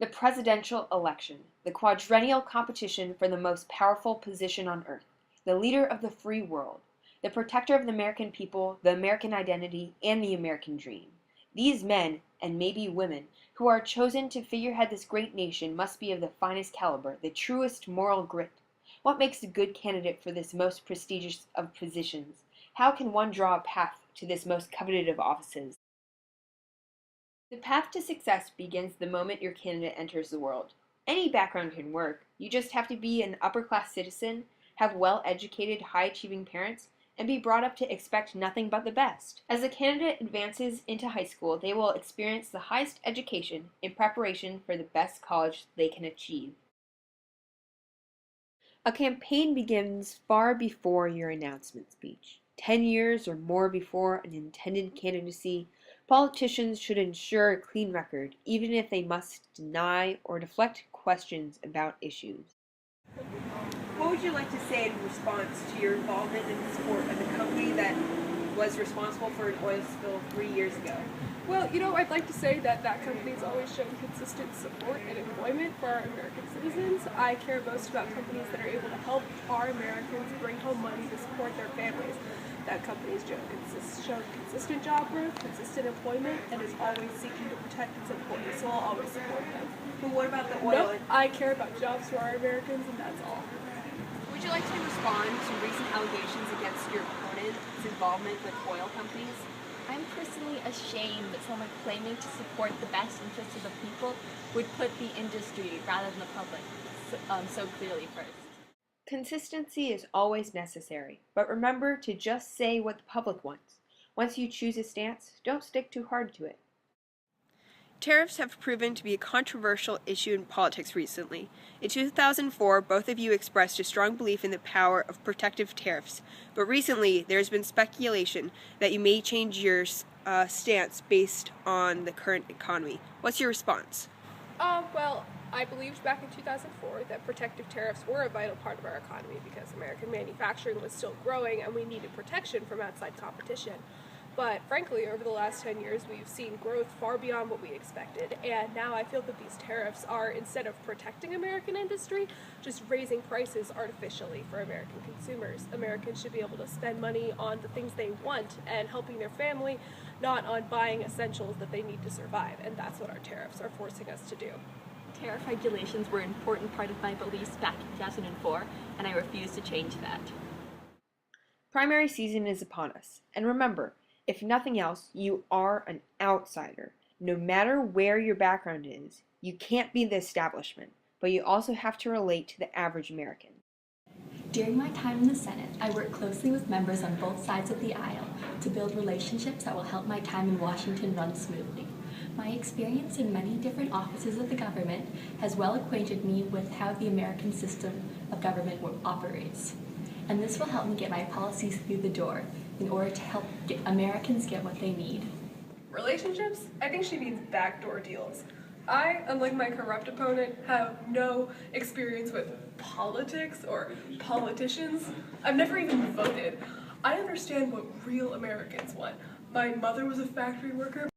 The presidential election, the quadrennial competition for the most powerful position on earth, the leader of the free world, the protector of the American people, the American identity, and the American dream. These men, and maybe women, who are chosen to figurehead this great nation must be of the finest caliber, the truest moral grit. What makes a good candidate for this most prestigious of positions? How can one draw a path to this most coveted of offices? The path to success begins the moment your candidate enters the world. Any background can work. You just have to be an upper class citizen, have well educated, high achieving parents, and be brought up to expect nothing but the best. As the candidate advances into high school, they will experience the highest education in preparation for the best college they can achieve. A campaign begins far before your announcement speech. 10 years or more before an intended candidacy, politicians should ensure a clean record, even if they must deny or deflect questions about issues. What would you like to say in response to your involvement in the support of the company that was responsible for an oil spill 3 years ago? Well, I'd like to say that company's always shown consistent support and employment for our American citizens. I care most about companies that are able to help our Americans bring home money to support their families. That company's shown consistent job growth, consistent employment, and is always seeking to protect its employees, so I'll always support them. But what about the oil? Nope, I care about jobs for our Americans, and that's all. Would you like to respond to recent allegations against your opponent's involvement with oil companies? I'm personally ashamed that someone claiming to support the best interests of the people would put the industry rather than the public so clearly first. Consistency is always necessary, but remember to just say what the public wants. Once you choose a stance, don't stick too hard to it. Tariffs have proven to be a controversial issue in politics recently. In 2004, both of you expressed a strong belief in the power of protective tariffs, but recently there has been speculation that you may change your stance based on the current economy. What's your response? Well, I believed back in 2004 that protective tariffs were a vital part of our economy because American manufacturing was still growing and we needed protection from outside competition. But frankly, over the last 10 years, we've seen growth far beyond what we expected. And now I feel that these tariffs are, instead of protecting American industry, just raising prices artificially for American consumers. Americans should be able to spend money on the things they want and helping their family, not on buying essentials that they need to survive. And that's what our tariffs are forcing us to do. Tariff regulations were an important part of my beliefs back in 2004, and I refuse to change that. Primary season is upon us, and remember, if nothing else, you are an outsider. No matter where your background is, you can't be the establishment, but you also have to relate to the average American. During my time in the Senate, I worked closely with members on both sides of the aisle to build relationships that will help my time in Washington run smoothly. My experience in many different offices of the government has well acquainted me with how the American system of government operates. And this will help me get my policies through the door in order to help Americans get what they need. Relationships? I think she means backdoor deals. I, unlike my corrupt opponent, have no experience with politics or politicians. I've never even voted. I understand what real Americans want. My mother was a factory worker.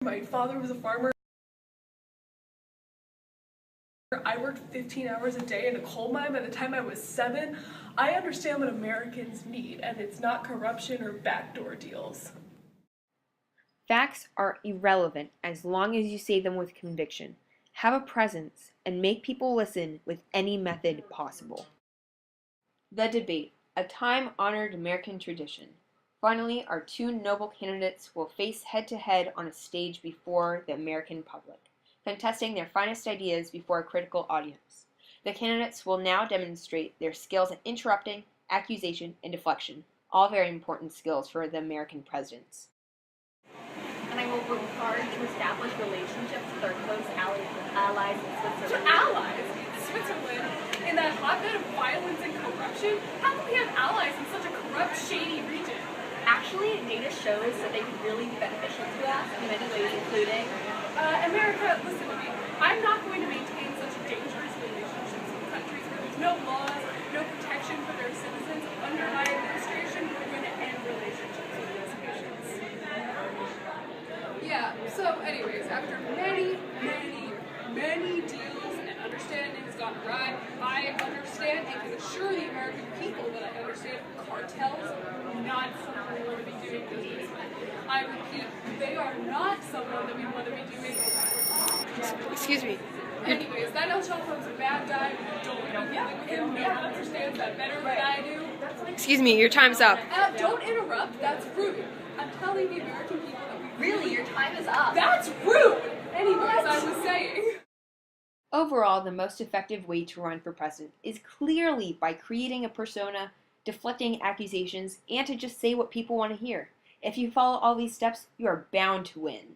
My father was a farmer. I worked 15 hours a day in a coal mine by the time I was 7. I understand what Americans need, and it's not corruption or backdoor deals. Facts are irrelevant as long as you say them with conviction. Have a presence and make people listen with any method possible. The debate, a time-honored American tradition. Finally, our two noble candidates will face head-to-head on a stage before the American public, contesting their finest ideas before a critical audience. The candidates will now demonstrate their skills at interrupting, accusation, and deflection, all very important skills for the American presidents. And I will work hard to establish relationships with our close allies in Switzerland. Allies? Switzerland? In that hotbed of violence and corruption? How can we have allies in such a corrupt, shady region? Actually, data shows that they can really be beneficial to us in many ways, including America, listen to me. I'm not going to maintain such dangerous relationships with countries where there's no laws, no protection for their citizens. Under my administration, we're going to end relationships with those nations. Yeah, So, anyways, after many deals and understandings gone awry, I understand and can assure the American people that I understand cartels are not someone we want to be doing business with. I repeat, they are not someone that we want to be doing business with. Excuse me. Anyways, that El Chapo's a bad guy. Don't be dealing with him. No one understands that better than I do. Excuse me, your time's up. Don't interrupt. That's rude. I'm telling the American people that we Really, your time is up. That's rude! Anyways, I was saying. Overall, the most effective way to run for president is clearly by creating a persona, deflecting accusations, and to just say what people want to hear. If you follow all these steps, you are bound to win.